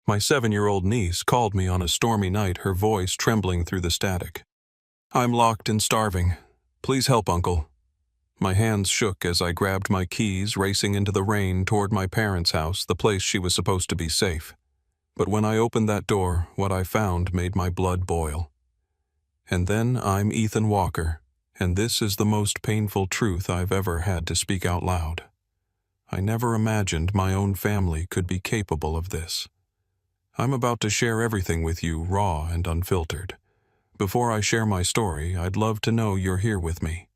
My 7-year-old niece called me on a stormy night, her voice trembling through the static. "I'm locked and starving. Please help, Uncle." My hands shook as I grabbed my keys, racing into the rain toward my parents' house, the place she was supposed to be safe. But when I opened that door, what I found made my blood boil. And then I'm Ethan Walker, and this is the most painful truth I've ever had to speak out loud. I never imagined my own family could be capable of this. I'm about to share everything with you, raw and unfiltered. Before I share my story, I'd love to know you're here with me.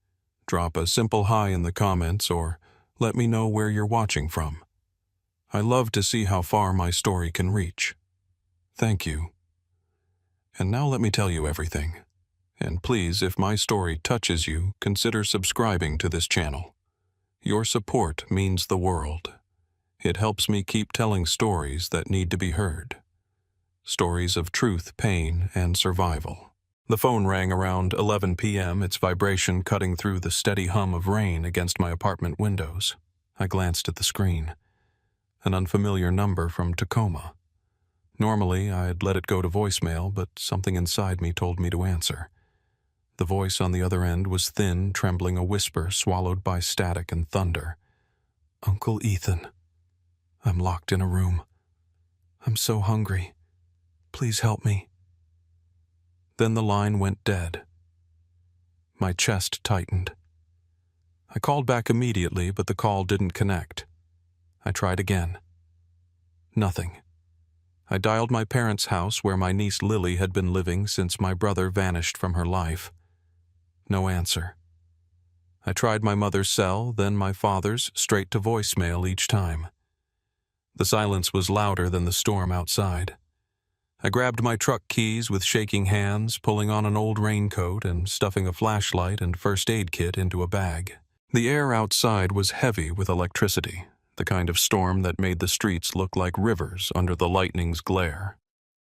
Drop a simple hi in the comments or let me know where you're watching from. I love to see how far my story can reach. Thank you. And now let me tell you everything. And please, if my story touches you, consider subscribing to this channel. Your support means the world. It helps me keep telling stories that need to be heard. Stories of truth, pain, and survival. The phone rang around 11 p.m., its vibration cutting through the steady hum of rain against my apartment windows. I glanced at the screen. An unfamiliar number from Tacoma. Normally, I'd let it go to voicemail, but something inside me told me to answer. The voice on the other end was thin, trembling, a whisper swallowed by static and thunder. "Uncle Ethan, I'm locked in a room. I'm so hungry. Please help me." Then the line went dead. My chest tightened. I called back immediately, but the call didn't connect. I tried again. Nothing. I dialed my parents' house where my niece Lily had been living since my brother vanished from her life. No answer. I tried my mother's cell, then my father's, straight to voicemail each time. The silence was louder than the storm outside. I grabbed my truck keys with shaking hands, pulling on an old raincoat and stuffing a flashlight and first aid kit into a bag. The air outside was heavy with electricity, the kind of storm that made the streets look like rivers under the lightning's glare.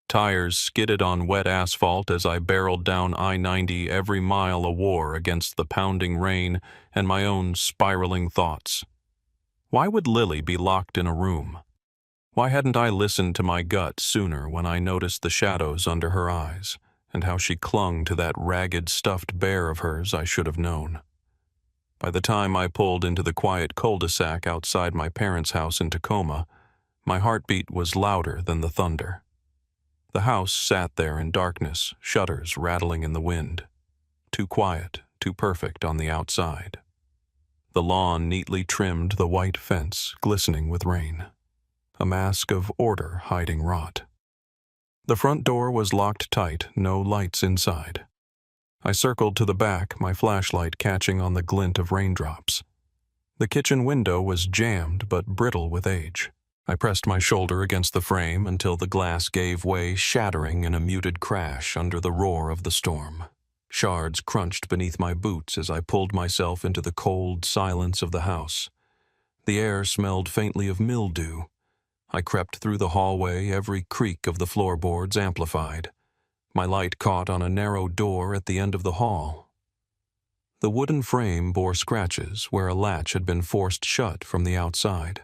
Tires skidded on wet asphalt as I barreled down I-90, every mile a war against the pounding rain and my own spiraling thoughts. Why would Lily be locked in a room? Why hadn't I listened to my gut sooner when I noticed the shadows under her eyes and how she clung to that ragged stuffed bear of hers I should have known? By the time I pulled into the quiet cul-de-sac outside my parents' house in Tacoma, my heartbeat was louder than the thunder. The house sat there in darkness, shutters rattling in the wind. Too quiet, too perfect on the outside. The lawn neatly trimmed, the white fence glistening with rain. A mask of order hiding rot. The front door was locked tight, no lights inside. I circled to the back, my flashlight catching on the glint of raindrops. The kitchen window was jammed but brittle with age. I pressed my shoulder against the frame until the glass gave way, shattering in a muted crash under the roar of the storm. Shards crunched beneath my boots as I pulled myself into the cold silence of the house. The air smelled faintly of mildew. I crept through the hallway, every creak of the floorboards amplified. My light caught on a narrow door at the end of the hall. The wooden frame bore scratches where a latch had been forced shut from the outside.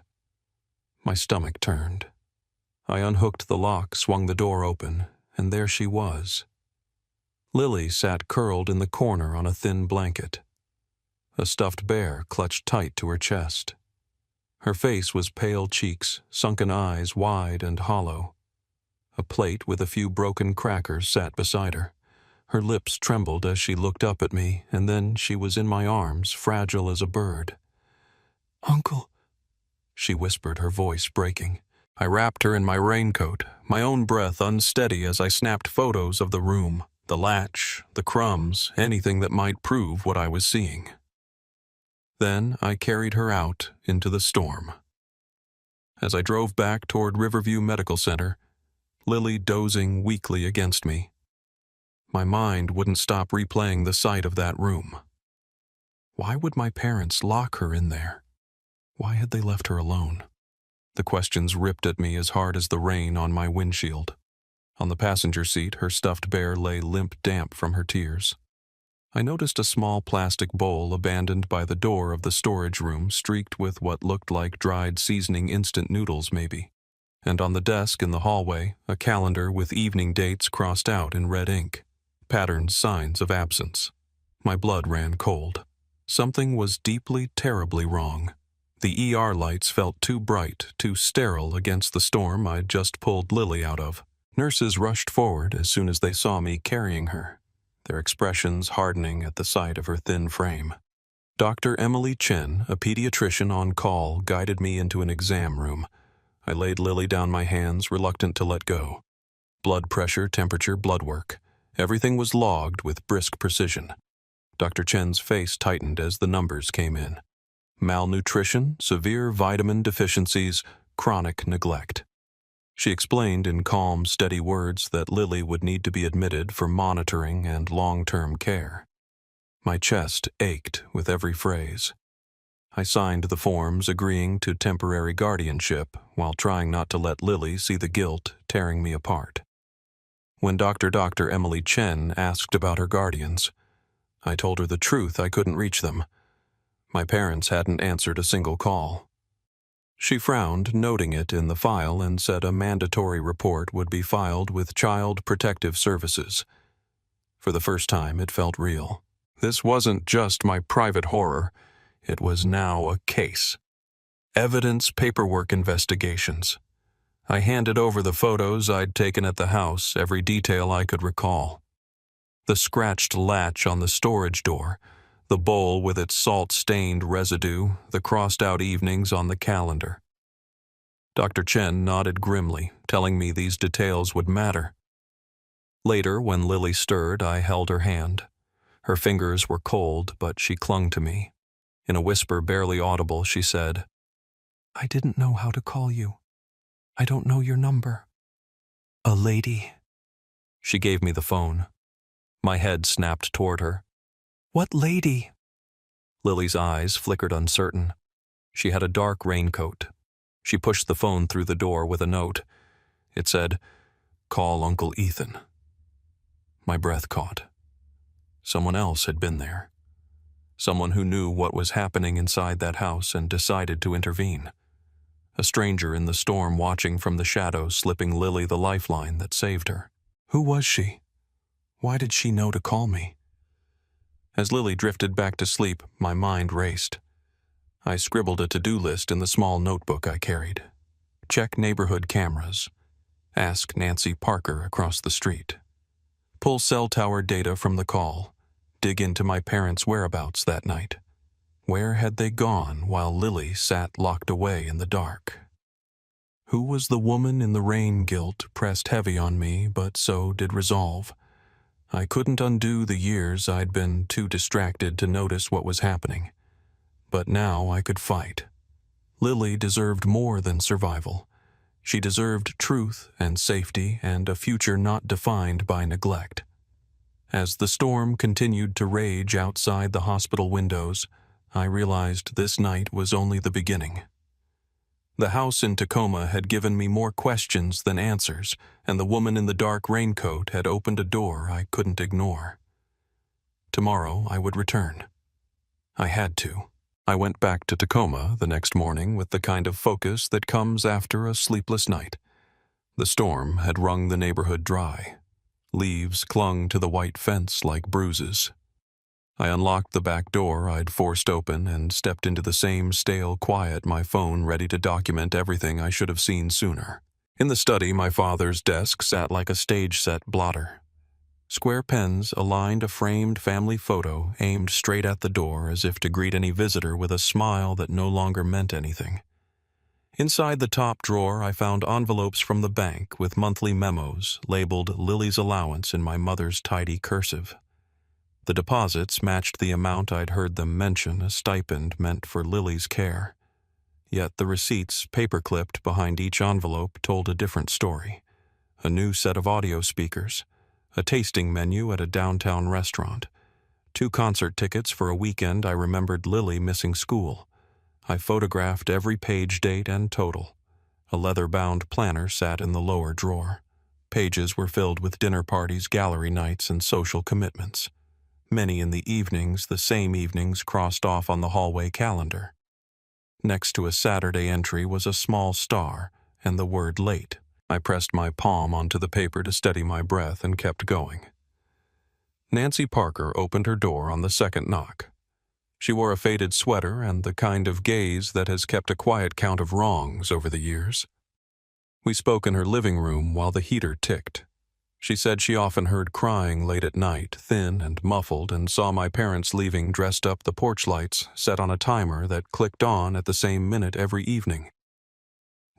My stomach turned. I unhooked the lock, swung the door open, and there she was. Lily sat curled in the corner on a thin blanket. A stuffed bear clutched tight to her chest. Her face was pale cheeks, sunken eyes wide and hollow. A plate with a few broken crackers sat beside her. Her lips trembled as she looked up at me, and then she was in my arms, fragile as a bird. "Uncle," she whispered, her voice breaking. I wrapped her in my raincoat, my own breath unsteady as I snapped photos of the room, the latch, the crumbs, anything that might prove what I was seeing. Then I carried her out into the storm. As I drove back toward Riverview Medical Center, Lily dozing weakly against me, my mind wouldn't stop replaying the sight of that room. Why would my parents lock her in there? Why had they left her alone? The questions ripped at me as hard as the rain on my windshield. On the passenger seat, her stuffed bear lay limp damp from her tears. I noticed a small plastic bowl abandoned by the door of the storage room, streaked with what looked like dried seasoning instant noodles maybe. and on the desk in the hallway, a calendar with evening dates crossed out in red ink, patterned signs of absence. My blood ran cold. Something was deeply, terribly wrong. The ER lights felt too bright, too sterile against the storm I'd just pulled Lily out of. Nurses rushed forward as soon as they saw me carrying her, their expressions hardening at the sight of her thin frame. Dr. Emily Chen, a pediatrician on call, guided me into an exam room. I laid Lily down my hands, reluctant to let go. Blood pressure, temperature, blood work. Everything was logged with brisk precision. Dr. Chen's face tightened as the numbers came in. Malnutrition, severe vitamin deficiencies, chronic neglect. She explained in calm, steady words that Lily would need to be admitted for monitoring and long-term care. My chest ached with every phrase. I signed the forms agreeing to temporary guardianship while trying not to let Lily see the guilt tearing me apart. When Dr. Emily Chen asked about her guardians, I told her the truth. I couldn't reach them. My parents hadn't answered a single call. She frowned, noting it in the file, and said a mandatory report would be filed with Child Protective Services. For the first time, it felt real. This wasn't just my private horror. It was now a case. Evidence, paperwork, investigations. I handed over the photos I'd taken at the house, every detail I could recall. The scratched latch on the storage door, the bowl with its salt-stained residue, the crossed-out evenings on the calendar. Dr. Chen nodded grimly, telling me these details would matter. Later, when Lily stirred, I held her hand. Her fingers were cold, but she clung to me. In a whisper barely audible, she said, "I didn't know how to call you. I don't know your number." "A lady." She gave me the phone. My head snapped toward her. "What lady?" Lily's eyes flickered uncertain. She had a dark raincoat. She pushed the phone through the door with a note. It said, "Call Uncle Ethan." My breath caught. Someone else had been there. Someone who knew what was happening inside that house and decided to intervene. A stranger in the storm watching from the shadows, slipping Lily the lifeline that saved her. Who was she? Why did she know to call me? As Lily drifted back to sleep, my mind raced. I scribbled a to-do list in the small notebook I carried. Check neighborhood cameras. Ask Nancy Parker across the street. Pull cell tower data from the call. Dig into my parents' whereabouts that night. Where had they gone while Lily sat locked away in the dark? Who was the woman in the rain? Guilt pressed heavy on me, but so did resolve. I couldn't undo the years I'd been too distracted to notice what was happening. But now I could fight. Lily deserved more than survival. She deserved truth and safety and a future not defined by neglect. As the storm continued to rage outside the hospital windows, I realized this night was only the beginning. The house in Tacoma had given me more questions than answers, and the woman in the dark raincoat had opened a door I couldn't ignore. Tomorrow I would return. I had to. I went back to Tacoma the next morning with the kind of focus that comes after a sleepless night. The storm had wrung the neighborhood dry. Leaves clung to the white fence like bruises. I unlocked the back door I'd forced open and stepped into the same stale quiet, my phone ready to document everything I should have seen sooner. In the study, my father's desk sat like a stage-set blotter. Square pens aligned a framed family photo aimed straight at the door as if to greet any visitor with a smile that no longer meant anything. Inside the top drawer, I found envelopes from the bank with monthly memos labeled Lily's allowance in my mother's tidy cursive. The deposits matched the amount I'd heard them mention, a stipend meant for Lily's care. Yet the receipts, paper-clipped behind each envelope, told a different story. A new set of audio speakers, a tasting menu at a downtown restaurant, 2 concert tickets for a weekend I remembered Lily missing school. I photographed every page date and total. A leather-bound planner sat in the lower drawer. Pages were filled with dinner parties, gallery nights, and social commitments. Many in the evenings, the same evenings crossed off on the hallway calendar. Next to a Saturday entry was a small star, and the word late. I pressed my palm onto the paper to steady my breath and kept going. Nancy Parker opened her door on the second knock. She wore a faded sweater and the kind of gaze that has kept a quiet count of wrongs over the years. We spoke in her living room while the heater ticked. She said she often heard crying late at night, thin and muffled, and saw my parents leaving dressed up the porch lights set on a timer that clicked on at the same minute every evening.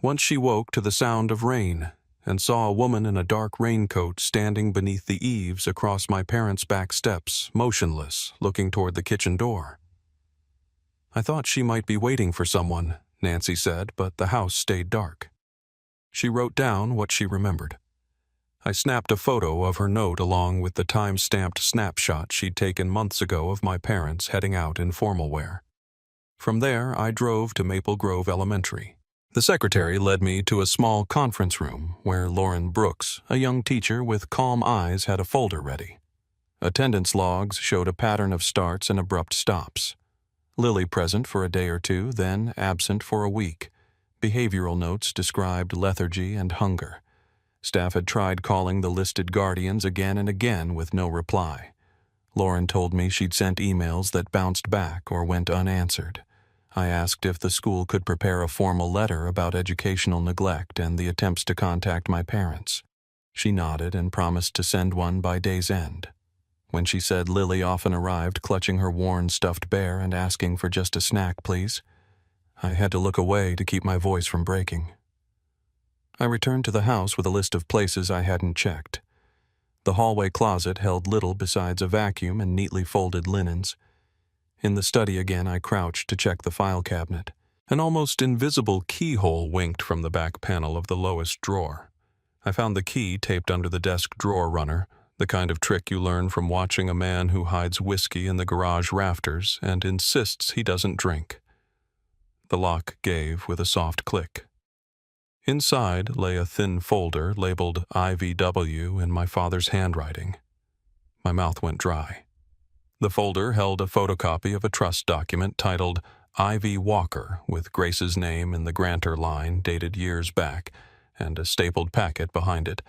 Once she woke to the sound of rain and saw a woman in a dark raincoat standing beneath the eaves across my parents' back steps, motionless, looking toward the kitchen door. I thought she might be waiting for someone, Nancy said, but the house stayed dark. She wrote down what she remembered. I snapped a photo of her note along with the time-stamped snapshot she'd taken months ago of my parents heading out in formal wear. From there, I drove to Maple Grove Elementary. The secretary led me to a small conference room where Lauren Brooks, a young teacher with calm eyes, had a folder ready. Attendance logs showed a pattern of starts and abrupt stops. Lily present for a day or two, then absent for a week. Behavioral notes described lethargy and hunger. Staff had tried calling the listed guardians again and again with no reply. Lauren told me she'd sent emails that bounced back or went unanswered. I asked if the school could prepare a formal letter about educational neglect and the attempts to contact my parents. She nodded and promised to send one by day's end. When she said Lily often arrived clutching her worn stuffed bear and asking for just a snack, please, I had to look away to keep my voice from breaking. I returned to the house with a list of places I hadn't checked. The hallway closet held little besides a vacuum and neatly folded linens. In the study again, I crouched to check the file cabinet. An almost invisible keyhole winked from the back panel of the lowest drawer. I found the key taped under the desk drawer runner, the kind of trick you learn from watching a man who hides whiskey in the garage rafters and insists he doesn't drink. The lock gave with a soft click. Inside lay a thin folder labeled IVW in my father's handwriting. My mouth went dry. The folder held a photocopy of a trust document titled I.V. Walker with Grace's name in the grantor line dated years back, and a stapled packet behind it,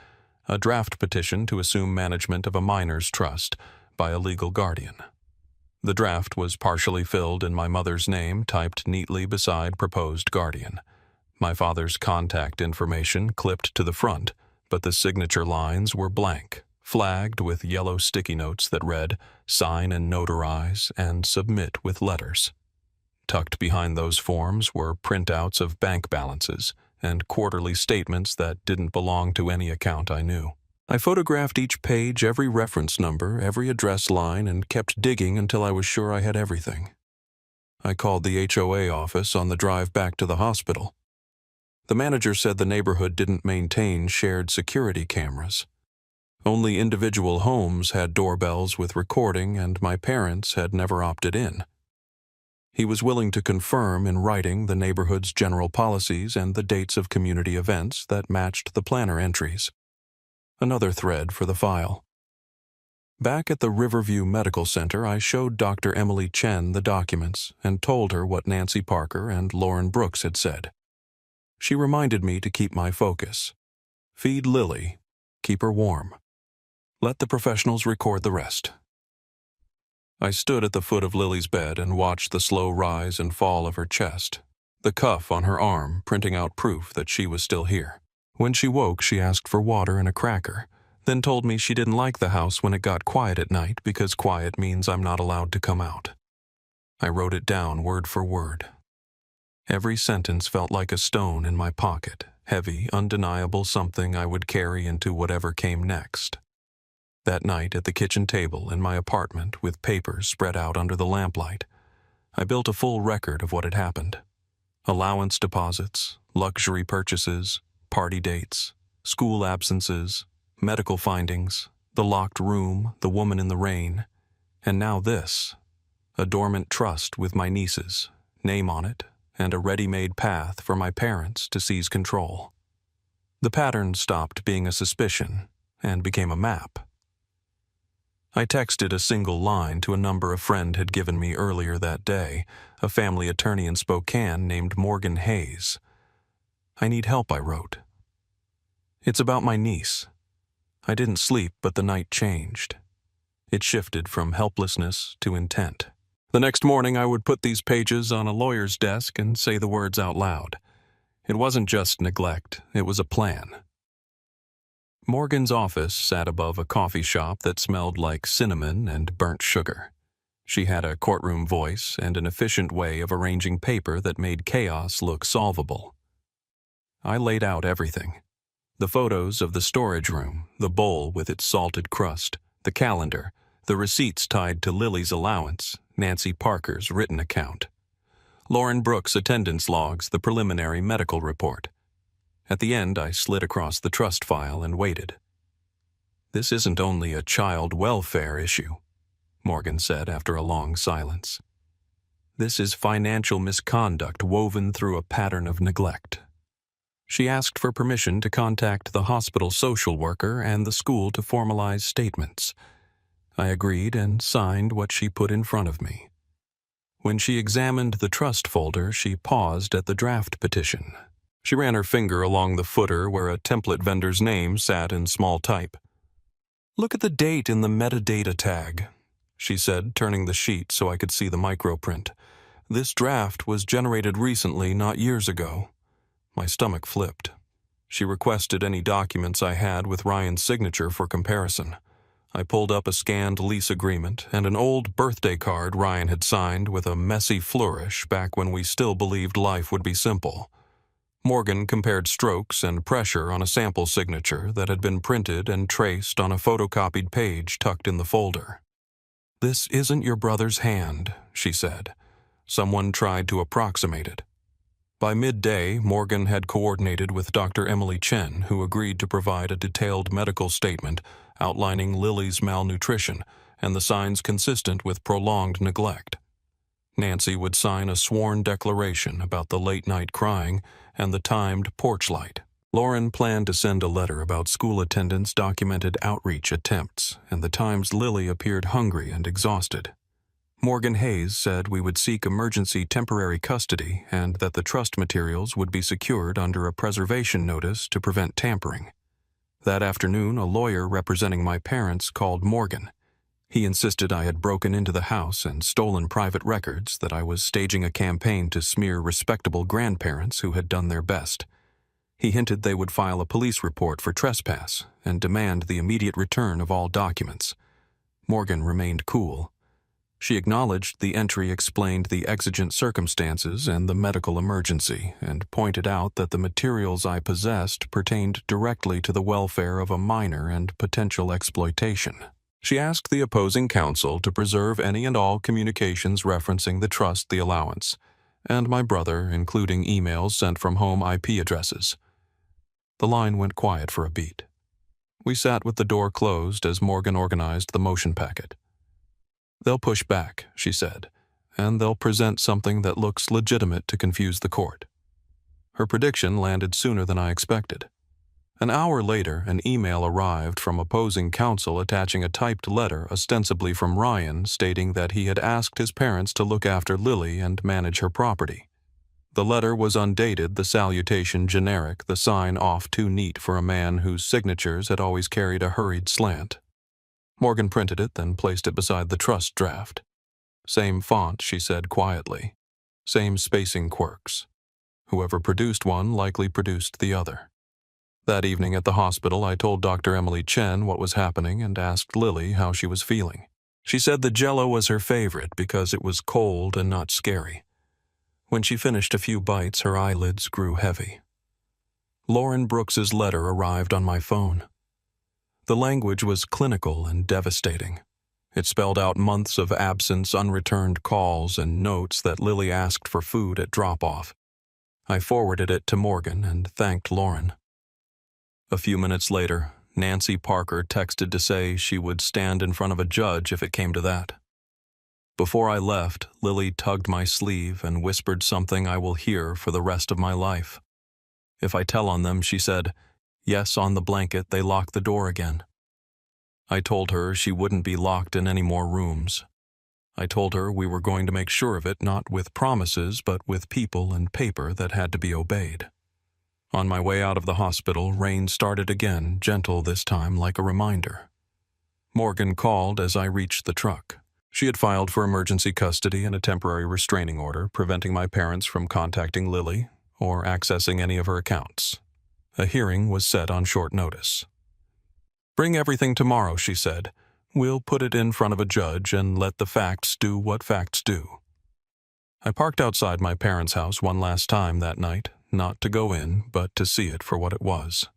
a draft petition to assume management of a minors' trust by a legal guardian. The draft was partially filled in my mother's name typed neatly beside proposed guardian. My father's contact information clipped to the front, but the signature lines were blank, flagged with yellow sticky notes that read, "Sign and notarize," and "Submit with letters." Tucked behind those forms were printouts of bank balances and quarterly statements that didn't belong to any account I knew. I photographed each page, every reference number, every address line, and kept digging until I was sure I had everything. I called the HOA office on the drive back to the hospital. The manager said the neighborhood didn't maintain shared security cameras. Only individual homes had doorbells with recording, and my parents had never opted in. He was willing to confirm in writing the neighborhood's general policies and the dates of community events that matched the planner entries. Another thread for the file. Back at the Riverview Medical Center, I showed Dr. Emily Chen the documents and told her what Nancy Parker and Lauren Brooks had said. She reminded me to keep my focus. Feed Lily. Keep her warm. Let the professionals record the rest. I stood at the foot of Lily's bed and watched the slow rise and fall of her chest, the cuff on her arm printing out proof that she was still here. When she woke, she asked for water and a cracker, then told me she didn't like the house when it got quiet at night because quiet means I'm not allowed to come out. I wrote it down word for word. Every sentence felt like a stone in my pocket, heavy, undeniable, something I would carry into whatever came next. That night at the kitchen table in my apartment with papers spread out under the lamplight, I built a full record of what had happened. Allowance deposits, luxury purchases, party dates, school absences, medical findings, the locked room, the woman in the rain, and now this, a dormant trust with my nieces, name on it, and a ready-made path for my parents to seize control. The pattern stopped being a suspicion and became a map. I texted a single line to a number a friend had given me earlier that day, a family attorney in Spokane named Morgan Hayes. "I need help," I wrote. "It's about my niece. I didn't sleep, but the night changed. It shifted from helplessness to intent. The next morning, I would put these pages on a lawyer's desk and say the words out loud. It wasn't just neglect, it was a plan." Morgan's office sat above a coffee shop that smelled like cinnamon and burnt sugar. She had a courtroom voice and an efficient way of arranging paper that made chaos look solvable. I laid out everything. The photos of the storage room, the bowl with its salted crust, the calendar, the receipts tied to Lily's allowance, Nancy Parker's written account, Lauren Brooks' attendance logs, the preliminary medical report. At the end, I slid across the trust file and waited. "This isn't only a child welfare issue," Morgan said after a long silence. "This is financial misconduct woven through a pattern of neglect." She asked for permission to contact the hospital social worker and the school to formalize statements. I agreed and signed what she put in front of me. When she examined the trust folder, she paused at the draft petition. She ran her finger along the footer where a template vendor's name sat in small type. "Look at the date in the metadata tag," she said, turning the sheet so I could see the microprint. "This draft was generated recently, not years ago." My stomach flipped. She requested any documents I had with Ryan's signature for comparison. I pulled up a scanned lease agreement and an old birthday card Ryan had signed with a messy flourish back when we still believed life would be simple. Morgan compared strokes and pressure on a sample signature that had been printed and traced on a photocopied page tucked in the folder. "This isn't your brother's hand," she said. "Someone tried to approximate it." By midday, Morgan had coordinated with Dr. Emily Chen, who agreed to provide a detailed medical statement outlining Lily's malnutrition and the signs consistent with prolonged neglect. Nancy would sign a sworn declaration about the late-night crying and the timed porch light. Lauren planned to send a letter about school attendance documented outreach attempts and the times Lily appeared hungry and exhausted. Morgan Hayes said we would seek emergency temporary custody and that the trust materials would be secured under a preservation notice to prevent tampering. That afternoon, a lawyer representing my parents called Morgan. He insisted I had broken into the house and stolen private records, that I was staging a campaign to smear respectable grandparents who had done their best. He hinted they would file a police report for trespass and demand the immediate return of all documents. Morgan remained cool. She acknowledged the entry explained the exigent circumstances and the medical emergency, and pointed out that the materials I possessed pertained directly to the welfare of a minor and potential exploitation. She asked the opposing counsel to preserve any and all communications referencing the trust, the allowance, and my brother, including emails sent from home IP addresses. The line went quiet for a beat. We sat with the door closed as Morgan organized the motion packet. "They'll push back," she said, "and they'll present something that looks legitimate to confuse the court." Her prediction landed sooner than I expected. An hour later, an email arrived from opposing counsel attaching a typed letter ostensibly from Ryan stating that he had asked his parents to look after Lily and manage her property. The letter was undated, the salutation generic, the sign off too neat for a man whose signatures had always carried a hurried slant. Morgan printed it, then placed it beside the trust draft. "Same font," she said quietly. "Same spacing quirks. Whoever produced one likely produced the other." That evening at the hospital, I told Dr. Emily Chen what was happening and asked Lily how she was feeling. She said the Jell-O was her favorite because it was cold and not scary. When she finished a few bites, her eyelids grew heavy. Lauren Brooks's letter arrived on my phone. The language was clinical and devastating. It spelled out months of absence, unreturned calls, and notes that Lily asked for food at drop-off. I forwarded it to Morgan and thanked Lauren. A few minutes later, Nancy Parker texted to say she would stand in front of a judge if it came to that. Before I left, Lily tugged my sleeve and whispered something I will hear for the rest of my life. If I tell on them, she said, "Yes, on the blanket, they locked the door again." I told her she wouldn't be locked in any more rooms. I told her we were going to make sure of it, not with promises, but with people and paper that had to be obeyed. On my way out of the hospital, rain started again, gentle this time, like a reminder. Morgan called as I reached the truck. She had filed for emergency custody and a temporary restraining order, preventing my parents from contacting Lily or accessing any of her accounts. A hearing was set on short notice. "Bring everything tomorrow," she said. "We'll put it in front of a judge and let the facts do what facts do." I parked outside my parents' house one last time that night, not to go in, but to see it for what it was.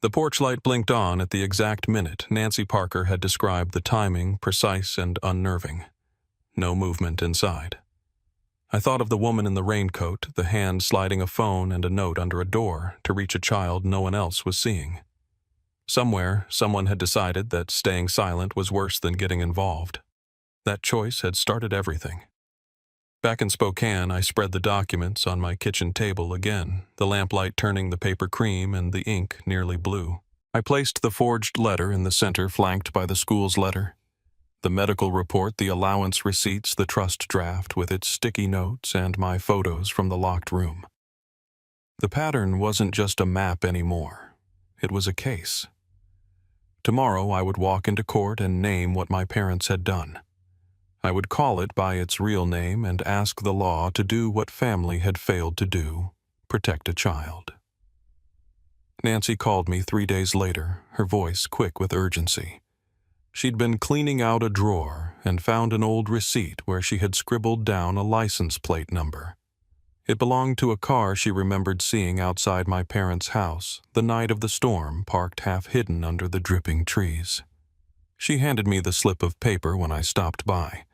The porch light blinked on at the exact minute Nancy Parker had described, the timing precise and unnerving. No movement inside. I thought of the woman in the raincoat, the hand sliding a phone and a note under a door to reach a child no one else was seeing. Somewhere, someone had decided that staying silent was worse than getting involved. That choice had started everything. Back in Spokane, I spread the documents on my kitchen table again, the lamplight turning the paper cream and the ink nearly blue. I placed the forged letter in the center, flanked by the school's letter. The medical report, the allowance receipts, the trust draft with its sticky notes, and my photos from the locked room. The pattern wasn't just a map anymore. It was a case. Tomorrow I would walk into court and name what my parents had done. I would call it by its real name and ask the law to do what family had failed to do: protect a child. Nancy called me 3 days later, her voice quick with urgency. She'd been cleaning out a drawer and found an old receipt where she had scribbled down a license plate number. It belonged to a car she remembered seeing outside my parents' house the night of the storm, parked half hidden under the dripping trees. She handed me the slip of paper when I stopped by.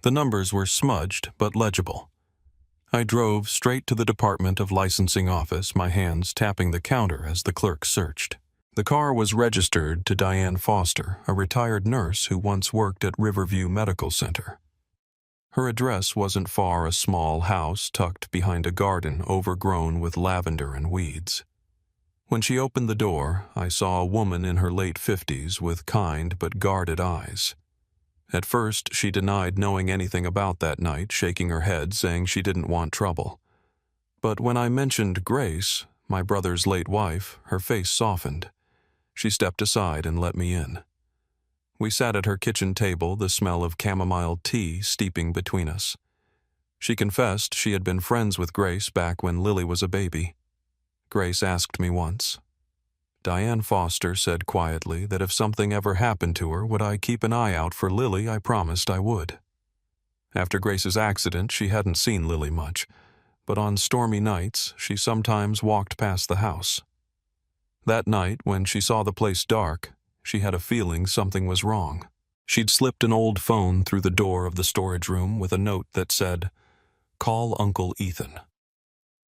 The numbers were smudged but legible. I drove straight to the Department of Licensing office, my hands tapping the counter as the clerk searched. The car was registered to Diane Foster, a retired nurse who once worked at Riverview Medical Center. Her address wasn't far, a small house tucked behind a garden overgrown with lavender and weeds. When she opened the door, I saw a woman in her late 50s with kind but guarded eyes. At first, she denied knowing anything about that night, shaking her head, saying she didn't want trouble. But when I mentioned Grace, my brother's late wife, her face softened. She stepped aside and let me in. We sat at her kitchen table, the smell of chamomile tea steeping between us. She confessed she had been friends with Grace back when Lily was a baby. Grace asked me once. Diane Foster said quietly that if something ever happened to her, would I keep an eye out for Lily. I promised I would. After Grace's accident, she hadn't seen Lily much, but on stormy nights, she sometimes walked past the house. That night, when she saw the place dark, she had a feeling something was wrong. She'd slipped an old phone through the door of the storage room with a note that said, "Call Uncle Ethan."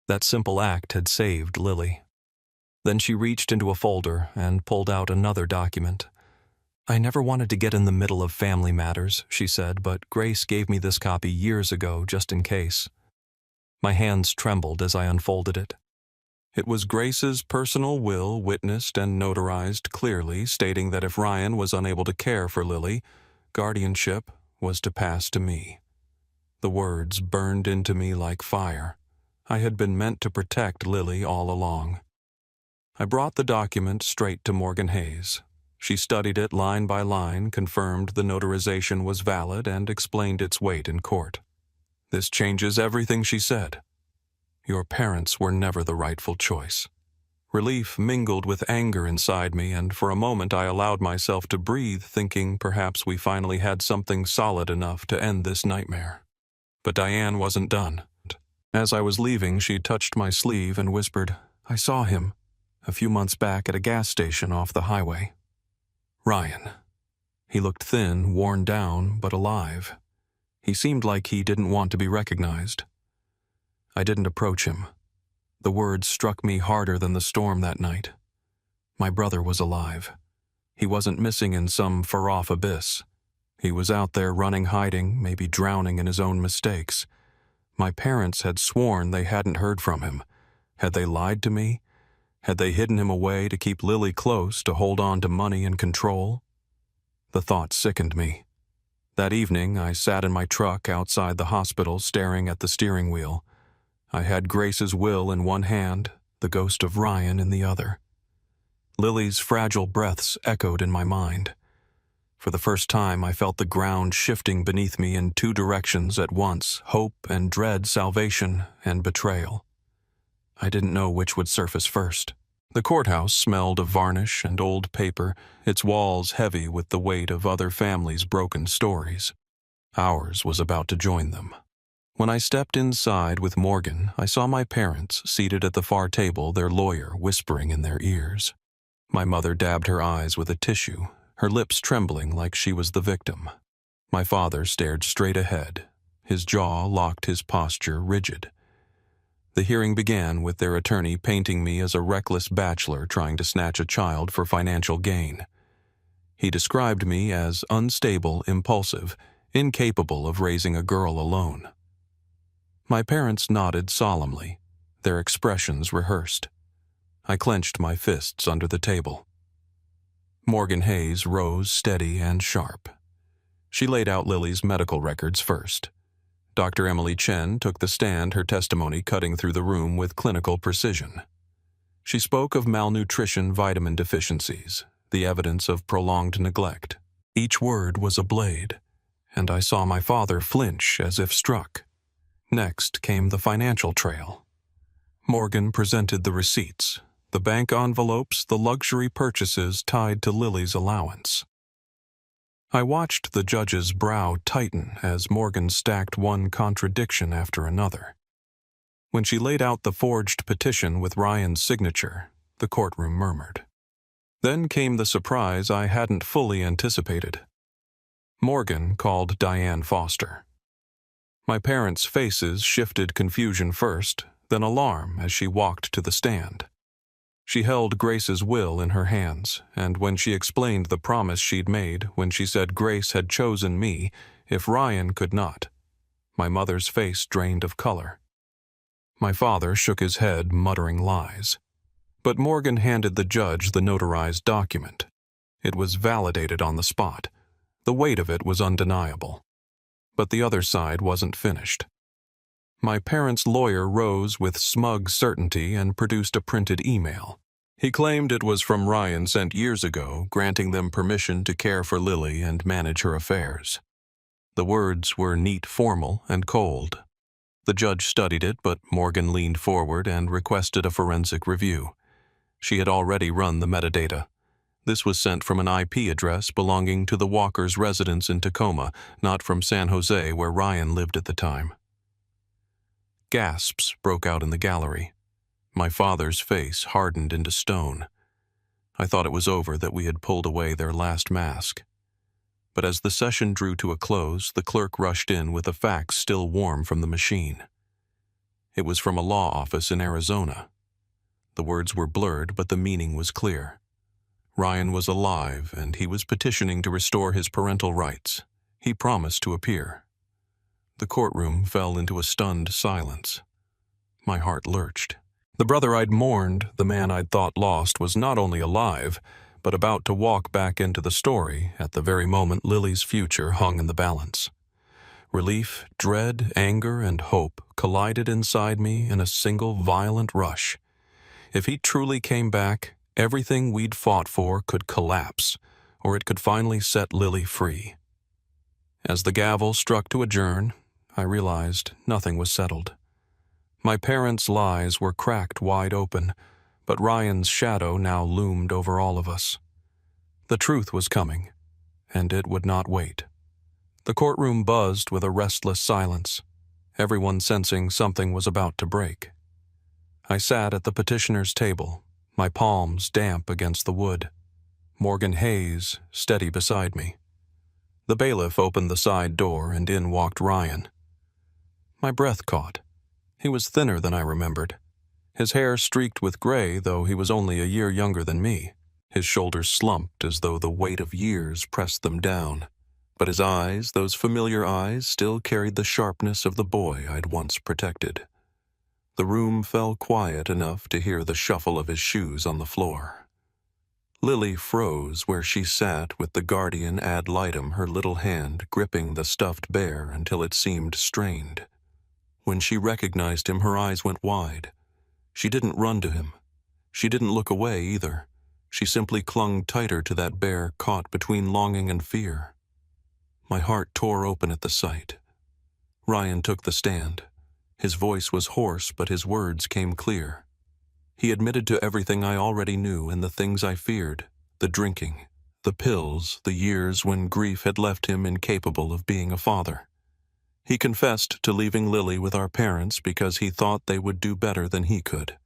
That simple act had saved Lily. Then she reached into a folder and pulled out another document. "I never wanted to get in the middle of family matters," she said, "but Grace gave me this copy years ago just in case." My hands trembled as I unfolded it. It was Grace's personal will, witnessed and notarized clearly, stating that if Ryan was unable to care for Lily, guardianship was to pass to me. The words burned into me like fire. I had been meant to protect Lily all along. I brought the document straight to Morgan Hayes. She studied it line by line, confirmed the notarization was valid, and explained its weight in court. "This changes everything," she said. "Your parents were never the rightful choice." Relief mingled with anger inside me, and for a moment I allowed myself to breathe, thinking perhaps we finally had something solid enough to end this nightmare. But Diane wasn't done. As I was leaving, she touched my sleeve and whispered, "I saw him a few months back at a gas station off the highway. Ryan. He looked thin, worn down, but alive. He seemed like he didn't want to be recognized." I didn't approach him. The words struck me harder than the storm that night. My brother was alive. He wasn't missing in some far-off abyss. He was out there running, hiding, maybe drowning in his own mistakes. My parents had sworn they hadn't heard from him. Had they lied to me? Had they hidden him away to keep Lily close, to hold on to money and control? The thought sickened me. That evening, I sat in my truck outside the hospital, staring at the steering wheel. I had Grace's will in one hand, the ghost of Ryan in the other. Lily's fragile breaths echoed in my mind. For the first time, I felt the ground shifting beneath me in two directions at once, hope and dread, salvation and betrayal. I didn't know which would surface first. The courthouse smelled of varnish and old paper, its walls heavy with the weight of other families' broken stories. Ours was about to join them. When I stepped inside with Morgan, I saw my parents seated at the far table, their lawyer whispering in their ears. My mother dabbed her eyes with a tissue, her lips trembling like she was the victim. My father stared straight ahead, his jaw locked, his posture rigid. The hearing began with their attorney painting me as a reckless bachelor trying to snatch a child for financial gain. He described me as unstable, impulsive, incapable of raising a girl alone. My parents nodded solemnly, their expressions rehearsed. I clenched my fists under the table. Morgan Hayes rose steady and sharp. She laid out Lily's medical records first. Dr. Emily Chen took the stand, her testimony cutting through the room with clinical precision. She spoke of malnutrition, vitamin deficiencies, the evidence of prolonged neglect. Each word was a blade, and I saw my father flinch as if struck. Next came the financial trail. Morgan presented the receipts, the bank envelopes, the luxury purchases tied to Lily's allowance. I watched the judge's brow tighten as Morgan stacked one contradiction after another. When she laid out the forged petition with Ryan's signature, the courtroom murmured. Then came the surprise I hadn't fully anticipated. Morgan called Diane Foster. My parents' faces shifted confusion first, then alarm as she walked to the stand. She held Grace's will in her hands, and when she explained the promise she'd made when she said Grace had chosen me if Ryan could not, my mother's face drained of color. My father shook his head, muttering lies. But Morgan handed the judge the notarized document. It was validated on the spot. The weight of it was undeniable. But the other side wasn't finished. My parents' lawyer rose with smug certainty and produced a printed email. He claimed it was from Ryan sent years ago, granting them permission to care for Lily and manage her affairs. The words were neat, formal, and cold. The judge studied it, but Morgan leaned forward and requested a forensic review. She had already run the metadata. This was sent from an IP address belonging to the Walker's residence in Tacoma, not from San Jose, where Ryan lived at the time. Gasps broke out in the gallery. My father's face hardened into stone. I thought it was over, that we had pulled away their last mask. But as the session drew to a close, the clerk rushed in with a fax still warm from the machine. It was from a law office in Arizona. The words were blurred, but the meaning was clear. Ryan was alive, and he was petitioning to restore his parental rights. He promised to appear. The courtroom fell into a stunned silence. My heart lurched. The brother I'd mourned, the man I'd thought lost, was not only alive, but about to walk back into the story at the very moment Lily's future hung in the balance. Relief, dread, anger, and hope collided inside me in a single violent rush. If he truly came back, everything we'd fought for could collapse, or it could finally set Lily free. As the gavel struck to adjourn, I realized nothing was settled. My parents' lies were cracked wide open, but Ryan's shadow now loomed over all of us. The truth was coming, and it would not wait. The courtroom buzzed with a restless silence, everyone sensing something was about to break. I sat at the petitioner's table, my palms damp against the wood. Morgan Hayes steady beside me. The bailiff opened the side door, and in walked Ryan. My breath caught. He was thinner than I remembered. His hair streaked with gray, though he was only a year younger than me. His shoulders slumped as though the weight of years pressed them down. But his eyes, those familiar eyes, still carried the sharpness of the boy I'd once protected. The room fell quiet enough to hear the shuffle of his shoes on the floor. Lily froze where she sat with the guardian ad litem, her little hand gripping the stuffed bear until it seemed strained. When she recognized him, her eyes went wide. She didn't run to him. She didn't look away either. She simply clung tighter to that bear, caught between longing and fear. My heart tore open at the sight. Ryan took the stand. His voice was hoarse, but his words came clear. He admitted to everything I already knew and the things I feared: the drinking, the pills, the years when grief had left him incapable of being a father. He confessed to leaving Lily with our parents because he thought they would do better than he could.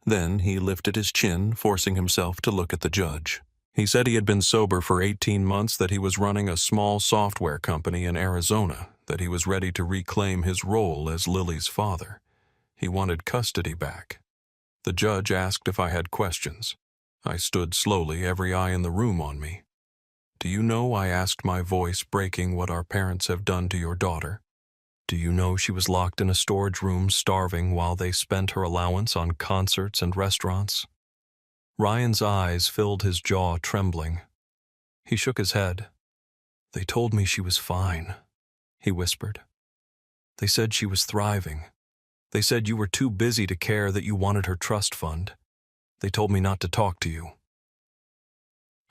Then he lifted his chin, forcing himself to look at the judge. He said he had been sober for 18 months, that he was running a small software company in Arizona, that he was ready to reclaim his role as Lily's father. He wanted custody back. The judge asked if I had questions. I stood slowly, every eye in the room on me. "Do you know," I asked, my voice breaking, "what our parents have done to your daughter? Do you know she was locked in a storage room starving while they spent her allowance on concerts and restaurants?" Ryan's eyes filled, his jaw trembling. He shook his head. "They told me she was fine," he whispered. "They said she was thriving. They said you were too busy to care, that you wanted her trust fund. They told me not to talk to you."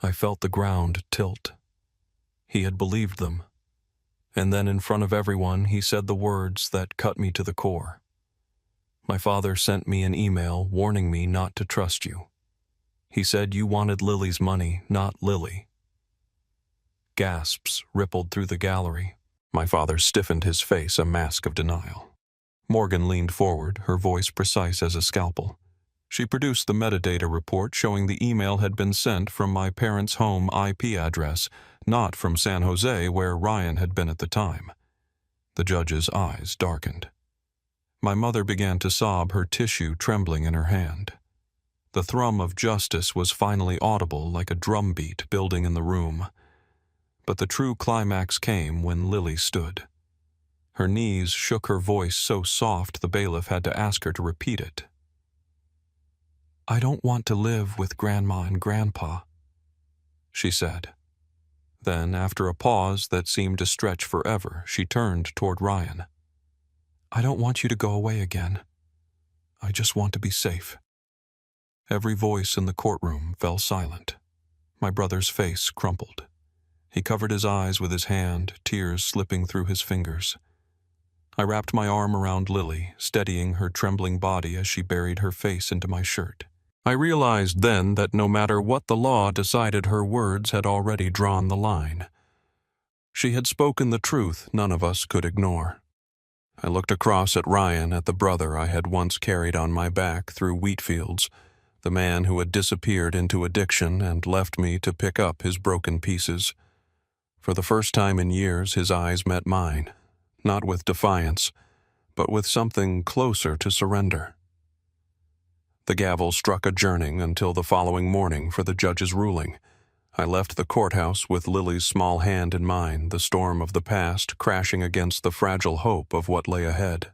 I felt the ground tilt. He had believed them. And then in front of everyone, he said the words that cut me to the core. "My father sent me an email warning me not to trust you. He said you wanted Lily's money, not Lily." Gasps rippled through the gallery. My father stiffened his face, a mask of denial. Morgan leaned forward, her voice precise as a scalpel. She produced the metadata report showing the email had been sent from my parents' home IP address, not from San Jose, where Ryan had been at the time. The judge's eyes darkened. My mother began to sob, her tissue trembling in her hand. The thrum of justice was finally audible, like a drumbeat building in the room. But the true climax came when Lily stood. Her knees shook, her voice so soft the bailiff had to ask her to repeat it. "I don't want to live with Grandma and Grandpa," she said. Then, after a pause that seemed to stretch forever, she turned toward Ryan. "I don't want you to go away again. I just want to be safe." Every voice in the courtroom fell silent. My brother's face crumpled. He covered his eyes with his hand, tears slipping through his fingers. I wrapped my arm around Lily, steadying her trembling body as she buried her face into my shirt. I realized then that no matter what the law decided, her words had already drawn the line. She had spoken the truth none of us could ignore. I looked across at Ryan, at the brother I had once carried on my back through wheat fields, the man who had disappeared into addiction and left me to pick up his broken pieces. For the first time in years, his eyes met mine, not with defiance, but with something closer to surrender. The gavel struck adjourning until the following morning for the judge's ruling. I left the courthouse with Lily's small hand in mine, the storm of the past crashing against the fragile hope of what lay ahead.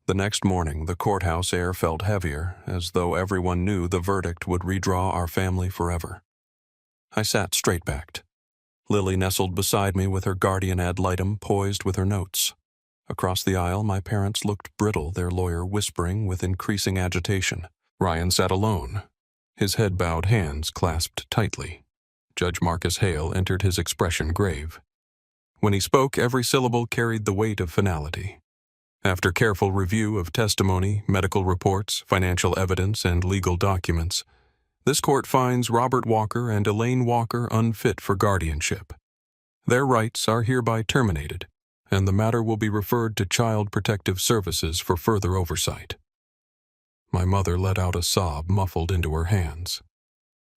The next morning, the courthouse air felt heavier, as though everyone knew the verdict would redraw our family forever. I sat straight-backed. Lily nestled beside me with her guardian ad litem poised with her notes. Across the aisle, my parents looked brittle, their lawyer whispering with increasing agitation. Ryan sat alone, his head bowed, hands clasped tightly. Judge Marcus Hale entered, his expression grave. When he spoke, every syllable carried the weight of finality. After careful review of testimony, medical reports, financial evidence, and legal documents, this court finds Robert Walker and Elaine Walker unfit for guardianship. Their rights are hereby terminated, and the matter will be referred to Child Protective Services for further oversight. My mother let out a sob muffled into her hands.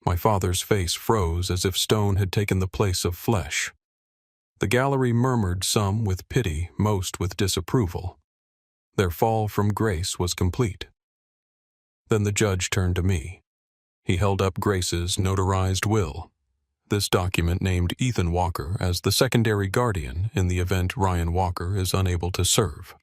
My father's face froze as if stone had taken the place of flesh. The gallery murmured, some with pity, most with disapproval. Their fall from grace was complete. Then the judge turned to me. He held up Grace's notarized will. This document named Ethan Walker as the secondary guardian in the event Ryan Walker is unable to serve.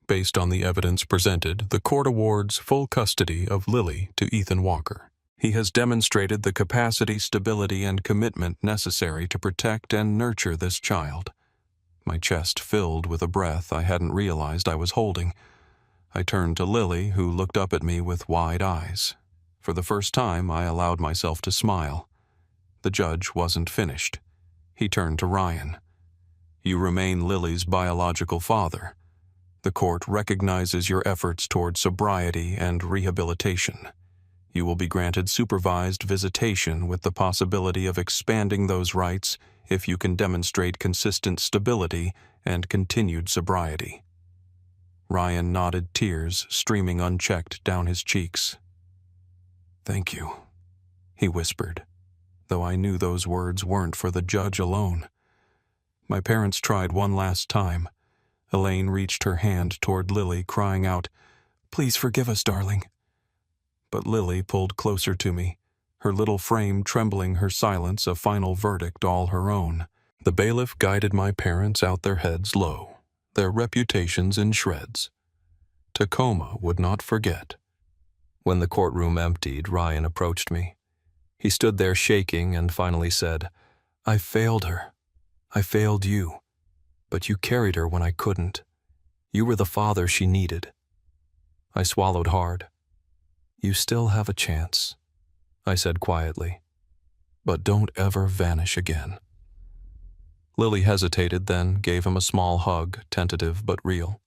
Based on the evidence presented, the court awards full custody of Lily to Ethan Walker. He has demonstrated the capacity, stability, and commitment necessary to protect and nurture this child. My chest filled with a breath I hadn't realized I was holding. I turned to Lily, who looked up at me with wide eyes. For the first time, I allowed myself to smile. The judge wasn't finished. He turned to Ryan. You remain Lily's biological father. The court recognizes your efforts toward sobriety and rehabilitation. You will be granted supervised visitation with the possibility of expanding those rights if you can demonstrate consistent stability and continued sobriety. Ryan nodded, tears streaming unchecked down his cheeks. Thank you, he whispered, though I knew those words weren't for the judge alone. My parents tried one last time. Elaine reached her hand toward Lily, crying out, "Please forgive us, darling." But Lily pulled closer to me, her little frame trembling, her silence a final verdict all her own. The bailiff guided my parents out, their heads low, their reputations in shreds. Tacoma would not forget. When the courtroom emptied, Ryan approached me. He stood there shaking and finally said, "I failed her. I failed you. But you carried her when I couldn't. You were the father she needed." I swallowed hard. "You still have a chance," I said quietly. "But don't ever vanish again." Lily hesitated, then gave him a small hug, tentative but real.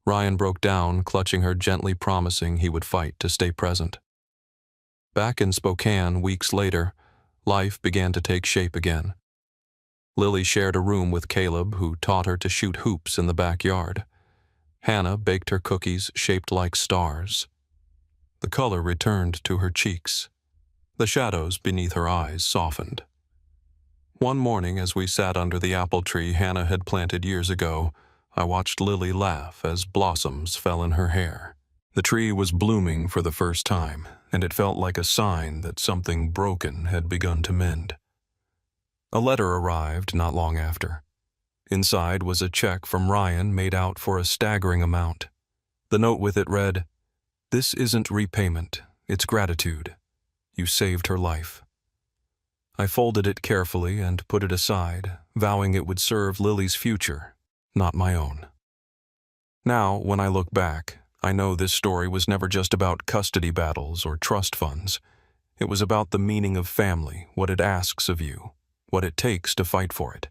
Ryan broke down, clutching her gently, promising he would fight to stay present. Back in Spokane, weeks later, life began to take shape again. Lily shared a room with Caleb, who taught her to shoot hoops in the backyard. Hannah baked her cookies shaped like stars. The color returned to her cheeks. The shadows beneath her eyes softened. One morning, as we sat under the apple tree Hannah had planted years ago, I watched Lily laugh as blossoms fell in her hair. The tree was blooming for the first time, and it felt like a sign that something broken had begun to mend. A letter arrived not long after. Inside was a check from Ryan made out for a staggering amount. The note with it read, "This isn't repayment, it's gratitude. You saved her life." I folded it carefully and put it aside, vowing it would serve Lily's future, not my own. Now, when I look back, I know this story was never just about custody battles or trust funds. It was about the meaning of family, what it asks of you, what it takes to fight for it,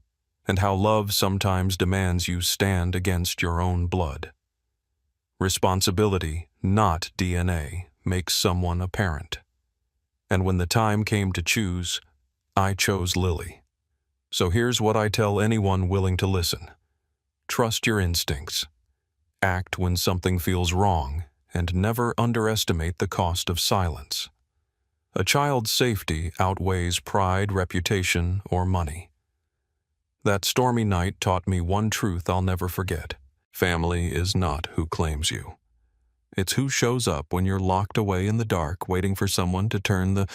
and how love sometimes demands you stand against your own blood. Responsibility, not DNA, makes someone a parent. And when the time came to choose, I chose Lily. So here's what I tell anyone willing to listen. Trust your instincts. Act when something feels wrong, and never underestimate the cost of silence. A child's safety outweighs pride, reputation, or money. That stormy night taught me one truth I'll never forget. Family is not who claims you. It's who shows up when you're locked away in the dark, waiting for someone to turn the